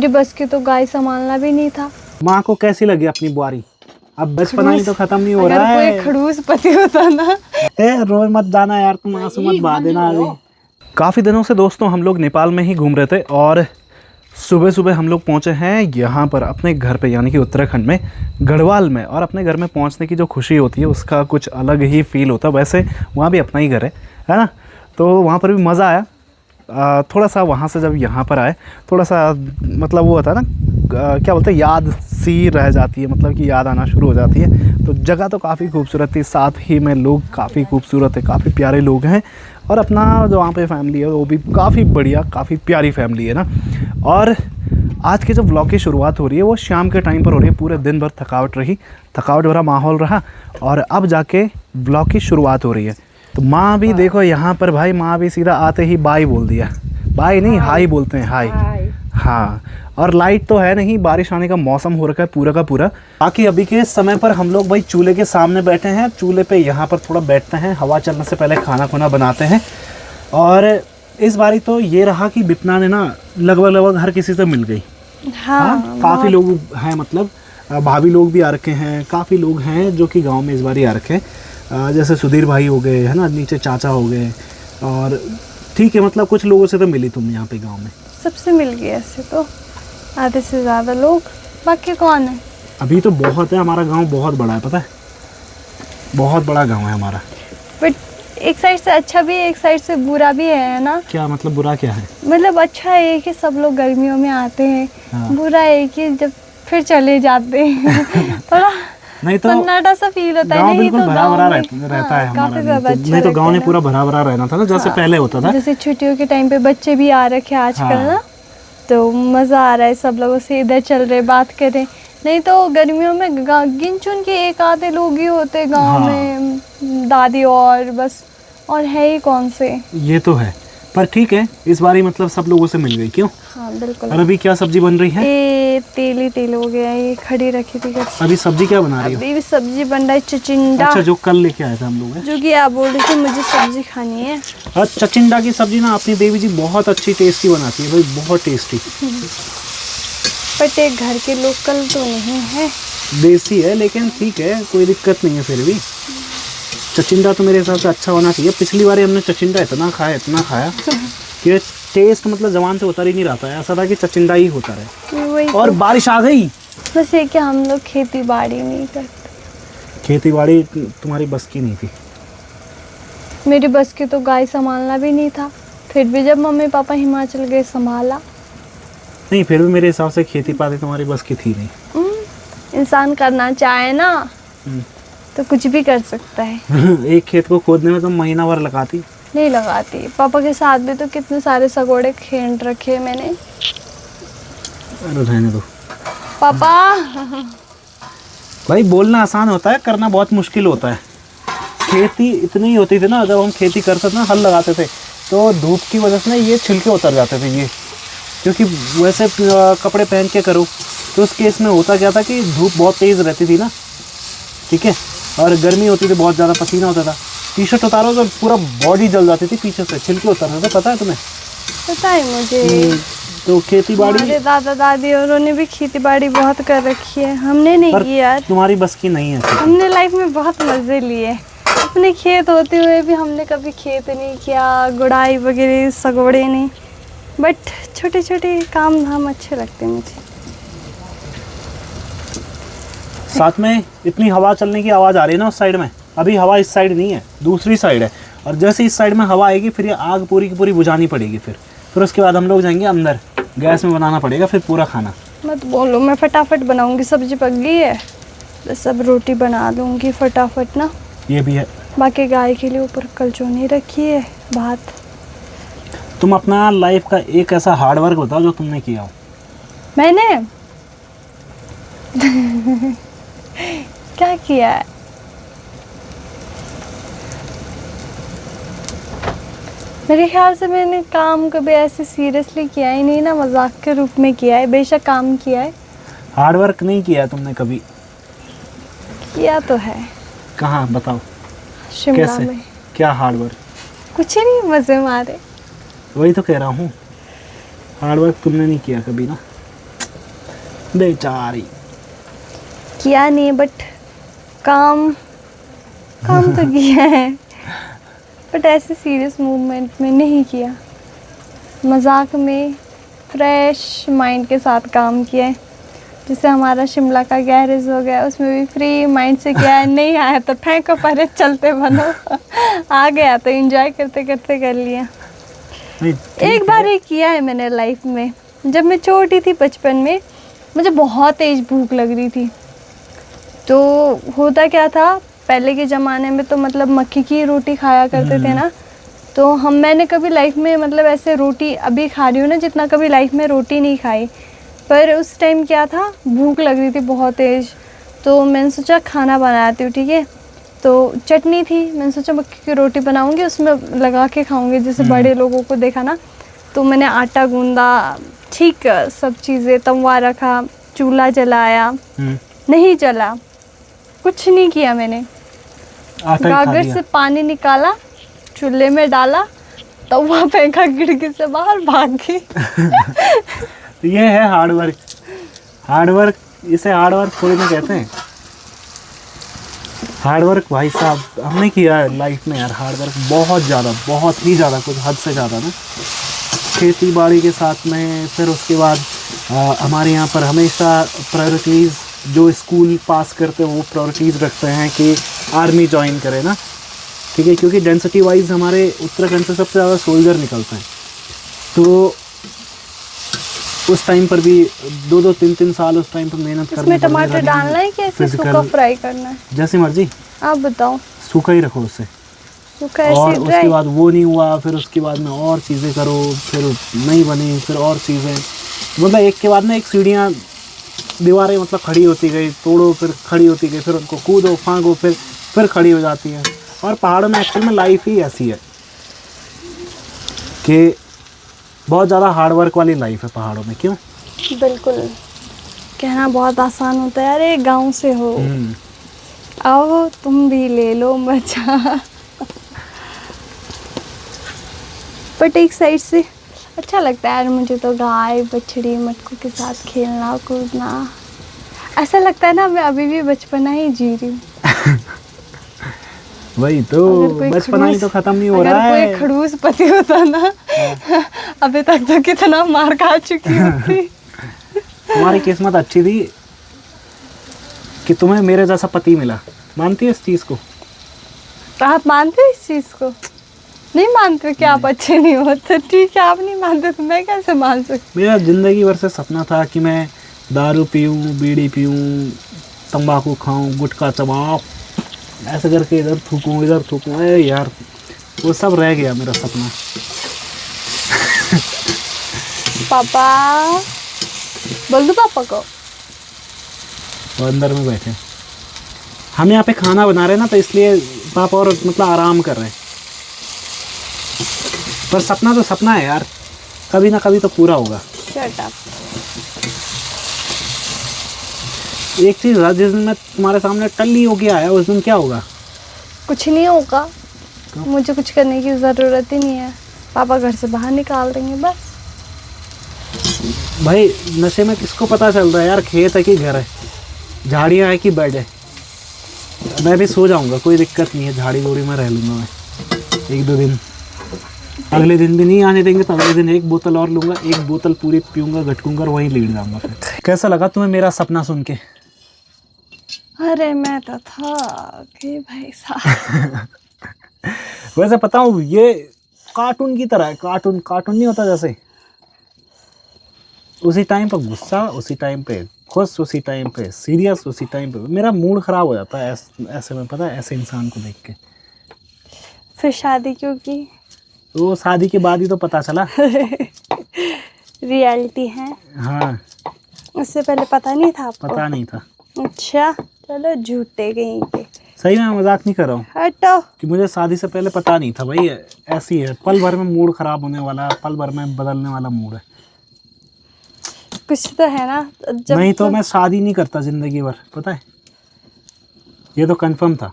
मेरी बस की तो गाय संभालना भी नहीं था। माँ को कैसी लगी अपनी बुआरी? अब बचपना ही तो खत्म नहीं हो रहा है। कोई खड़ूस पति होता ना। रोज मत जाना यार, तुम आंसू मत बहा देना अभी। काफ़ी दिनों से दोस्तों हम लोग नेपाल में ही घूम रहे थे और सुबह सुबह हम लोग पहुंचे हैं यहाँ पर अपने घर पे, यानी कि उत्तराखंड में गढ़वाल में। और अपने घर में पहुंचने की जो खुशी होती है उसका कुछ अलग ही फील होता है। वैसे वहाँ भी अपना ही घर है ना, तो वहाँ पर भी मज़ा आया। थोड़ा सा वहाँ से जब यहाँ पर आए थोड़ा सा मतलब वो होता है ना, क्या बोलते हैं, याद सी रह जाती है, मतलब कि याद आना शुरू हो जाती है। तो जगह तो काफ़ी खूबसूरत थी, साथ ही में लोग काफ़ी खूबसूरत है, काफ़ी प्यारे लोग हैं। और अपना जो वहाँ पे फैमिली है वो भी काफ़ी बढ़िया, काफ़ी प्यारी फैमिली है ना। और आज के जो व्लॉग की शुरुआत हो रही है वो शाम के टाइम पर हो रही है। पूरे दिन भर थकावट रही, थकावट भरा माहौल रहा और अब जाके व्लॉग की शुरुआत हो रही है। तो माँ भी देखो यहाँ पर भाई, माँ भी सीधा आते ही बाय बोल दिया। बाय नहीं, हाई बोलते हैं, हाई। हाँ, और लाइट तो है नहीं, बारिश आने का मौसम हो रखा है पूरा का पूरा। बाकी अभी के समय पर हम लोग भाई चूल्हे के सामने बैठे हैं, चूल्हे पे यहाँ पर थोड़ा बैठते हैं, हवा चलने से पहले खाना खुना बनाते हैं। और इस बारी तो ये रहा कि बिपना ने ना लगभग हर किसी से मिल गई। हाँ, काफ़ी लोग हैं, मतलब भाभी लोग भी आ रखे हैं, काफ़ी लोग हैं जो कि गाँव में इस बार ही आ रखे हैं। जैसे सुधीर भाई हो गए है ना, नीचे चाचा हो गए। और ठीक है, मतलब कुछ लोगों से तो मिली तुम यहाँ पे गांव में? सबसे मिल गए ऐसे तो आधे से ज़्यादा लोग। बाकी कौन है? अभी तो बहुत है, हमारा गांव बहुत बड़ा है, पता है, बहुत बड़ा गांव है हमारा। बट एक साइड से अच्छा भी है, एक साइड से बुरा भी है ना। क्या मतलब? बुरा क्या है? मतलब अच्छा है कि सब लोग गर्मियों में आते हैं। हाँ। बुरा है कि जब फिर चले जाते हैं थोड़ा नहीं तो सन्नाटा सा फील होता है। गाँव नहीं बिल्कुल तो भरा भरा गाँव रहता है हमारा। अच्छा नहीं तो गाँव ने पूरा भरा भरा रहना था ना, जैसे पहले होता था। जैसे छुट्टियों के टाइम पे बच्चे भी आ रखे आजकल ना, तो मज़ा आ रहा है, सब लोगों से इधर चल रहे बात करें। नहीं तो गर्मियों में गिन चुन के एक आधे लोग ही होते गाँव में, दादी और बस, और है ही कौन से। ये तो है, पर ठीक है, इस बारी मतलब सब लोगों से मिल गई। क्यों? हाँ बिल्कुल। और अभी क्या सब्जी बन रही है? ये तेल ही तेल हो गया, ये खड़ी रखी थी। अभी सब्जी क्या बना रही हो? अभी भी सब्जी बन रहा है चिचिंडा। अच्छा, जो कल लेके आए थे हम लोग। जो कि आप बोल रहे थे मुझे सब्जी खानी है। अच्छा, चिचिंडा की सब्जी ना अपनी देवी जी बहुत अच्छी टेस्टी बनाती है भाई, बहुत टेस्टी। बट एक घर के लोकल तो नहीं है, देसी है, लेकिन ठीक है, कोई दिक्कत नहीं है। फिर भी चिचिंडा तो मेरे हिसाब से अच्छा होना चाहिए। पिछली बार हमने चिचिंडा इतना खाया कि टेस्ट मतलब जबान से उतर ही नहीं रहा था, ऐसा था कि चिचिंडा ही होता रहे। और बारिश आ गई। बस ये कि हम लोग खेती बाड़ी नहीं करते। खेती बाड़ी तुम्हारी बस की नहीं थी? मेरी बस की तो गाय संभालना भी नहीं था, फिर भी जब मम्मी पापा हिमाचल गए संभाला। नहीं, फिर भी मेरे हिसाब से खेती बाड़ी तुम्हारी बस की थी नहीं। इंसान करना चाहे ना तो कुछ भी कर सकता है। एक खेत को खोदने में तुम महीना भर लगाती? नहीं लगाती। पापा के साथ भी तो कितने सारे सगोड़े खेल रखे मैंने। अरे रहने दो पापा। भाई, बोलना आसान होता है, करना बहुत मुश्किल होता है। खेती इतनी ही होती थी ना, जब हम खेती करते थे ना, हल लगाते थे, तो धूप की वजह से ना ये छिलके उतर जाते थे ये, क्योंकि वैसे कपड़े पहन के करो तो उस केस में होता क्या था कि धूप बहुत तेज़ रहती थी ना, ठीक है, और गर्मी होती थी, बहुत ज़्यादा पसीना होता था। टी शर्ट उतारो तो पूरा बॉडी जल जाती थी, पीछे से छिलके उतरते थे, पता है तुम्हें? पता है मुझे। तो खेती बाड़ी, हमारे दादा दादी और उन्होंने भी खेती बाड़ी बहुत कर रखी है, हमने नहीं की यार। तुम्हारी बस की नहीं है। हमने लाइफ में बहुत मज़े लिए, अपने खेत होते हुए भी हमने कभी खेत नहीं किया, गुड़ाई वगैरह सगोड़े नहीं। बट छोटे छोटे काम धाम अच्छे लगते हैं मुझे। साथ में इतनी हवा चलने की आवाज़ आ रही है ना उस साइड में। अभी हवा इस साइड नहीं है, दूसरी साइड है, और जैसे इस साइड में हवा आएगी फिर ये आग पूरी की पूरी बुझानी पड़ेगी। फिर उसके बाद हम लोग जाएंगे अंदर, गैस में बनाना पड़ेगा फिर पूरा खाना। मत बोलो, मैं फटाफट बनाऊंगी, सब्जी पक गई है, बस अब रोटी बना लूँगी फटाफट ना। ये भी है। बाकी गाय के लिए ऊपर कलचौनी रखी है, भात। तुम अपना लाइफ का एक ऐसा हार्ड वर्क बताओ जो तुमने किया हो। मैंने क्या किया है? मेरे ख्याल से मैंने काम कभी ऐसे सीरियसली किया ही नहीं ना, मजाक के रूप में किया है। बेशक काम किया है, हार्ड वर्क नहीं किया तुमने कभी? किया तो है। कहाँ बताओ? शिमला कैसे? में। क्या हार्ड वर्क? कुछ नहीं, मजे मारे। वही तो कह रहा हूँ, हार्ड वर्क तुमने नहीं किया कभी ना। बेचारी। किया नहीं, बट काम तो किया है, बट ऐसे सीरियस मूवमेंट में नहीं किया। मजाक में फ्रेश माइंड के साथ काम किया है। जैसे हमारा शिमला का गैरेज हो गया, उसमें भी फ्री माइंड से किया है। नहीं आया तो फेंको परे, चलते बनो। आ गया तो एंजॉय करते करते कर लिया। एक बार ही किया है मैंने लाइफ में, जब मैं छोटी थी बचपन में, मुझे बहुत तेज भूख लग रही थी। तो होता क्या था, पहले के ज़माने में तो मतलब मक्की की रोटी खाया करते थे ना, तो मैंने कभी लाइफ में मतलब ऐसे रोटी अभी खा रही हूँ ना, जितना कभी लाइफ में रोटी नहीं खाई। पर उस टाइम क्या था, भूख लग रही थी बहुत तेज़, तो मैंने सोचा खाना बनाती हूँ, ठीक है। तो चटनी थी, मैंने सोचा मक्की की रोटी बनाऊँगी, उसमें लगा के खाऊँगी, जैसे बड़े लोगों को देखा ना। तो मैंने आटा गूंदा, ठीक सब चीज़ें, तवा रखा, चूल्हा जलाया, नहीं जला, कुछ नहीं किया मैंने। गागर से पानी निकाला, चूल्हे में डाला, तवा फेंका, खिड़की से बाहर भाग गई। ये है हार्ड वर्क। हार्ड वर्क, इसे हार्ड वर्क थोड़ी ना कहते हैं। हार्ड वर्क भाई साहब हमने किया है लाइफ में यार। हार्ड वर्क बहुत ज़्यादा, बहुत ही ज़्यादा, कुछ हद से ज़्यादा ना। खेती बाड़ी के साथ में, फिर उसके बाद हमारे यहाँ पर हमेशा प्रायोरिटीज़, जो स्कूल पास करते हैं वो प्रायोरिटीज़ रखते हैं कि आर्मी ज्वाइन करें ना, ठीक है, क्योंकि डेंसिटी वाइज हमारे उत्तराखंड से सबसे ज़्यादा सोल्जर निकलते हैं। तो उस टाइम पर भी 2-2, 3-3 साल उस टाइम पर मेहनत करनी। इसमें टमाटर डालना है कि ऐसे सूखा फ्राई करना है? जैसी मर्जी, आप बताओ। सूखा ही रखो उसे, सूखा और ऐसे उसके बाद वो नहीं हुआ, फिर उसके बाद में और चीज़ें करो, फिर नहीं बनी, फिर और चीज़ें, मतलब एक के बाद में एक सीढ़ियाँ, दीवारें मतलब खड़ी होती गई, तोड़ो फिर खड़ी होती गई, फिर उनको कूदो फांगो, फिर खड़ी हो जाती है। और पहाड़ों में एक्चुअल में लाइफ ही ऐसी है कि बहुत ज़्यादा हार्ड वर्क वाली लाइफ है पहाड़ों में। क्यों? बिल्कुल, कहना बहुत आसान होता है, अरे गांव से हो, आओ तुम भी ले लो मजा। बट एक साइड से अच्छा लगता है यार मुझे तो, गाय बछड़ी मटकों के साथ खेलना कूदना, ऐसा लगता है ना मैं अभी भी बचपना ही जी रही हूँ। वही तो, बचपना ही तो खत्म नहीं हो रहा है। अगर कोई खड़ूस पति होता ना, अभी तक तो कितना मार खा चुकी होती। तुम्हारी किस्मत अच्छी थी कि तुम्हें मेरे जैसा पति मिला। मानती है इस चीज़ को? आप मानते हो इस चीज़ को? नहीं मानते कि आप अच्छे नहीं होते? ठीक है, आप नहीं मानते तो मैं कैसे मान सकती? मेरा ज़िंदगी भर से सपना था कि मैं दारू पीऊँ, बीड़ी पीऊँ, तंबाकू खाऊँ, गुटखा चबाऊँ, ऐसे करके इधर थूकूँ इधर थूकूँ। अरे यार वो सब रह गया मेरा सपना। पापा बोल दो पापा को। वो अंदर में बैठे, हम यहाँ पे खाना बना रहे हैं ना, तो इसलिए पापा और मतलब आराम कर रहे हैं। पर सपना तो सपना है यार, कभी ना कभी तो पूरा होगा। Shut up. एक चीज़ है, जिस दिन मैं तुम्हारे सामने टल्ली होके आया उस दिन क्या होगा? कुछ नहीं होगा, मुझे कुछ करने की ज़रूरत ही नहीं है, पापा घर से बाहर निकाल देंगे बस। भाई नशे में किसको पता चल रहा है यार, खेत है कि घर है, झाड़ियाँ है कि बेड है। मैं भी सो जाऊँगा, कोई दिक्कत नहीं है, झाड़ी गोड़ी में रह लूँगा मैं 1-2 दिन। अगले दिन भी नहीं आने देंगे तो अगले दिन 1 बोतल और लूँगा, 1 बोतल पूरी पीऊँगा, घटकूँगा और वहीं लेट जाऊँगा फिर। कैसा लगा तुम्हें मेरा सपना सुन के? अरे मैं तो था कि भाई साहब। वैसे पता हूँ ये कार्टून की तरह है, कार्टून नहीं होता जैसे, उसी टाइम पर गुस्सा, उसी टाइम पे खुश, उसी टाइम पे सीरियस, उसी टाइम पे मेरा मूड ख़राब हो जाता है ऐसे में, पता है, ऐसे इंसान को देख के। फिर शादी क्यों की? तो शादी के बाद ही तो पता चला। रियलिटी है। हाँ, उससे पहले पता नहीं था आपको? पता नहीं था। अच्छा चलो, झूठे कहीं के। सही में मजाक नहीं कर रहा हूँ, हटो। कि मुझे शादी से पहले पता नहीं था भाई, ऐसी है, पल भर में मूड ख़राब होने वाला, पल भर में बदलने वाला मूड है। कुछ तो है ना, जब नहीं तो मैं शादी नहीं करता ज़िंदगी भर, पता है, ये तो कंफर्म था।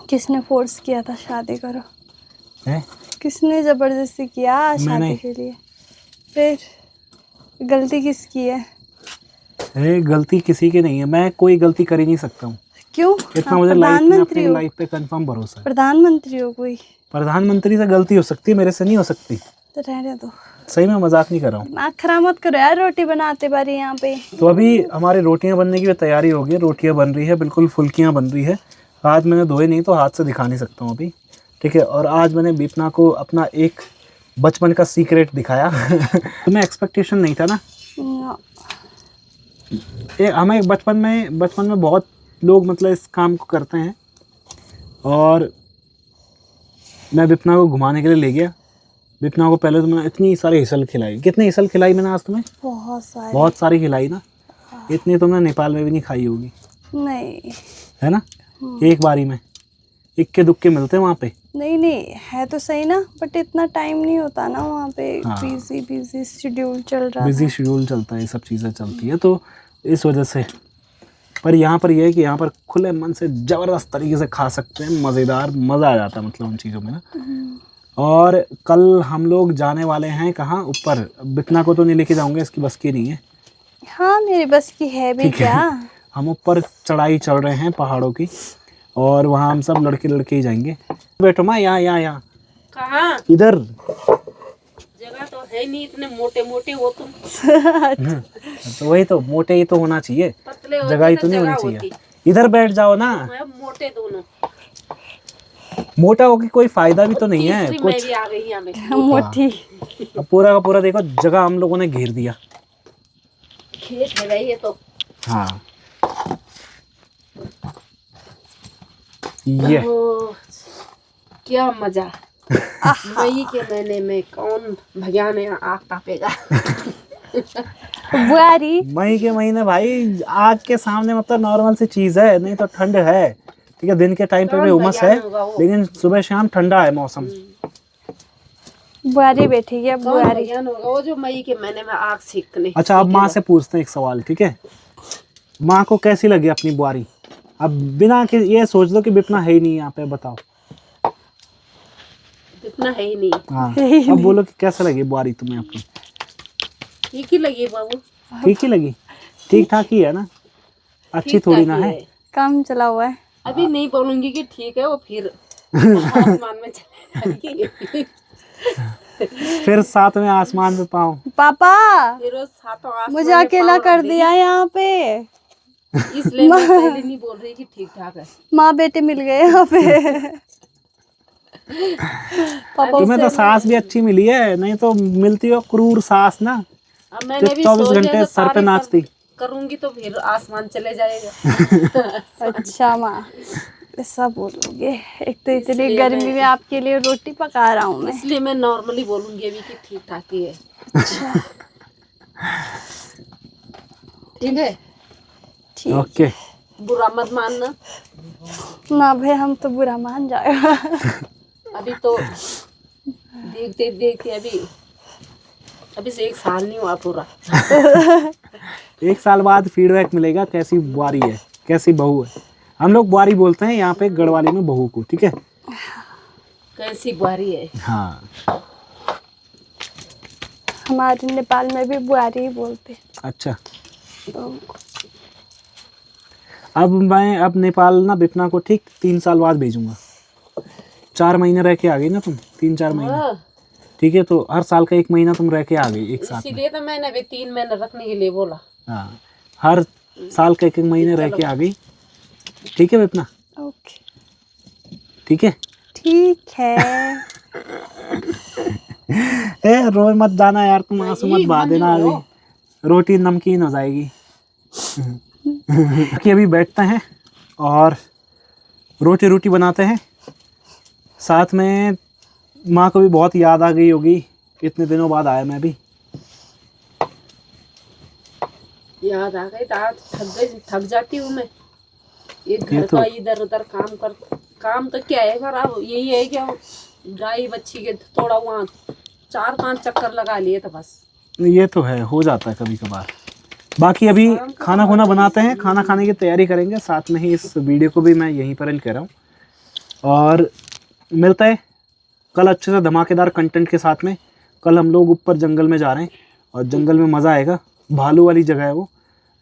किसने फोर्स किया था शादी करो? है? किसने ज़बरदस्ती किया शादी के लिए? फिर गलती किसकी है? गलती किसी की नहीं है, मैं कोई गलती कर ही नहीं सकता हूँ। क्यों? इतना आप मुझे लाइफ में प्रधानमंत्री अपनी हो? लाइफ पे कंफर्म भरोसा है। प्रधानमंत्री हो कोई? प्रधानमंत्री से गलती हो सकती है, मेरे से नहीं हो सकती। तो रहने दो, सही में मजाक नहीं कर रहा हूँ। दिमाग खराब मत करो यार रोटी बनाते बारी यहाँ पे। तो अभी हमारी रोटियां बनने की भी तैयारी हो गई है। रोटियां बन रही है, बिल्कुल फुल्कियां बन रही है। हाथ मैंने धोए नहीं तो हाथ से दिखा नहीं सकता हूँ अभी, ठीक है। और आज मैंने विपना को अपना एक बचपन का सीक्रेट दिखाया। तुम्हें एक्सपेक्टेशन नहीं था ना? हमें बचपन में बहुत लोग मतलब इस काम को करते हैं, और मैं विपना को घुमाने के लिए ले गया। विपना को पहले तो मैंने इतनी सारी हिसल खिलाई। कितनी हिसल खिलाई मैंने आज तुम्हें? बहुत सारी खिलाई ना। इतनी तुमने नेपाल में भी नहीं खाई होगी। नहीं है ना? एक बारी में इक्के दुक्के मिलते हैं वहाँ पे। नहीं है तो सही ना, बट इतना टाइम नहीं होता ना वहाँ पे। हाँ। बिजी शेड्यूल चल रहा बिजी शेड्यूल चलता है, ये सब चीज़ें चलती है, तो इस वजह से। पर यहाँ पर यह है कि यहाँ पर खुले मन से ज़बरदस्त तरीके से खा सकते हैं, मज़ेदार, मज़ा आ जाता है मतलब उन चीज़ों में ना। और कल हम लोग जाने वाले हैं कहाँ? ऊपर। विपना को तो नहीं लेके जाऊँगा, इसकी बस की नहीं है। हाँ मेरी बस की है भी ठीक है। क्या? हम ऊपर चढ़ाई चढ़ रहे हैं पहाड़ों की, और वहाँ हम सब लड़के लड़के ही जाएंगे। बैठो माँ, यहाँ कहाँ? इधर। जगह तो है नहीं, इतने मोटे मोटे हो तुम। तो वही तो, मोटे ही तो होना चाहिए, पतले जगह ही तो नहीं होनी चाहिए। इधर बैठ जाओ ना। मोटे दोनों। मोटा होके कोई फायदा भी तो नहीं है तीसरी कुछ। मैं भी आ गई यहाँ में। मोटी। अब पूरा का पूरा देखो, जगह हम लोगों ने घेर दिया। खेत है भाई ये तो। हाँ ये ओह, क्या मजा। मई के महीने में कौन भगवान आग तापेगा। बुआरी। मई के महीने भाई आग के सामने मतलब नॉर्मल सी चीज है, नहीं तो ठंड है, ठीक है। दिन के टाइम पे भी उमस है, लेकिन सुबह शाम ठंडा है मौसम। बुआरी बैठी है, कौन बुआरी। भगवान होगा वो जो मई के महीने में आग सेकने। अच्छा, अब माँ से पूछते हैं एक सवाल, ठीक है। माँ को कैसी लगी अपनी बुआरी? अब बिना कि ये सोच दो कि विपना है ही नहीं यहाँ पे, बताओ। इतना है ही नहीं। हाँ, अब बोलो कि कैसा लगी बुआरी तुम्हें अपनी? ठीक ही लगी बाबू। ठीक ही लगी? ठीक ठाक ही है ना, अच्छी थोड़ी ना है। काम चला हुआ है। अभी नहीं बोलूंगी कि ठीक है, वो फिर आसमान में चले जाएगी। फिर साथ में आसमान पे पाओ। पापा फिर वो सातों आसमान मुझे में अकेला पाँव कर रख दिया यहाँ पे। देगी। इसलिए मैं पहले नहीं बोल रही कि ठीक ठाक है। माँ बेटे मिल गए यहाँ पे। पापा तुम्हें तो सास भी अच्छी मिली है, नहीं तो मिलती हो क्रूर सास ना, अब मैंने भी 24 सोचा घंटे जो सर पे तारीफ नाचती। करूंगी तो फिर आसमान चले जाएगा। अच्छा माँ ऐसा बोलोगे? एक तो इतनी इसलिए गर्मी मैं- में आपके लिए रोटी पका रहा हूँ मैं। इसलिए मैं नॉर्मली बोलूंगी अभी कि ठीक ठाक ही है। ठीक है, ठीक। ओके। बुरा मत मानना। ना भाई हम तो बुरा मान जाएगा। अभी तो देखते देखते अभी से 1 साल नहीं हुआ पूरा। 1 साल बाद फीडबैक मिलेगा कैसी बुआरी है, कैसी बहू है। हम लोग बुआरी बोलते हैं यहाँ पे गढ़वाली में बहू को, ठीक है। कैसी बुआरी है। हाँ, हमारे नेपाल में भी बुआरी ही बोलते। अच्छा। अब नेपाल ना विपना को ठीक 3 साल बाद भेजूंगा। 4 महीने रह के आ गई ना तुम, 3-4 महीने, हाँ, ठीक है। तो हर साल का 1 महीना तुम रह के आ गई एक साथ में। इसीलिए तो मैंने अभी 3 महीने रखने के लिए बोला। हाँ, हर साल का 1 महीने रह के आ गई, ठीक है विपना? ओके ठीक है। ठीक है। ए रोए मत जाना यार, तुम आंसू मत बहा देना, अभी रोटी नमकीन हो जाएगी। कि अभी बैठते हैं और रोटी बनाते हैं। साथ में माँ को भी बहुत याद आ गई होगी, इतने दिनों बाद आया मैं भी। याद आ गई, थक जाती हूँ मैं। एक ये घर तो- का इधर उधर काम तो क्या है, खराब यही है कि गाय बच्ची के थोड़ा वहाँ 4-5 चक्कर लगा लिए तो बस। ये तो है, हो जाता है कभी कभार। बाकी अभी खाना खुना बनाते हैं, खाना खाने की तैयारी करेंगे। साथ में ही इस वीडियो को भी मैं यहीं पर एंड कर रहा हूँ, और मिलता है कल अच्छे से धमाकेदार कंटेंट के साथ में। कल हम लोग ऊपर जंगल में जा रहे हैं और जंगल में मज़ा आएगा। भालू वाली जगह है वो,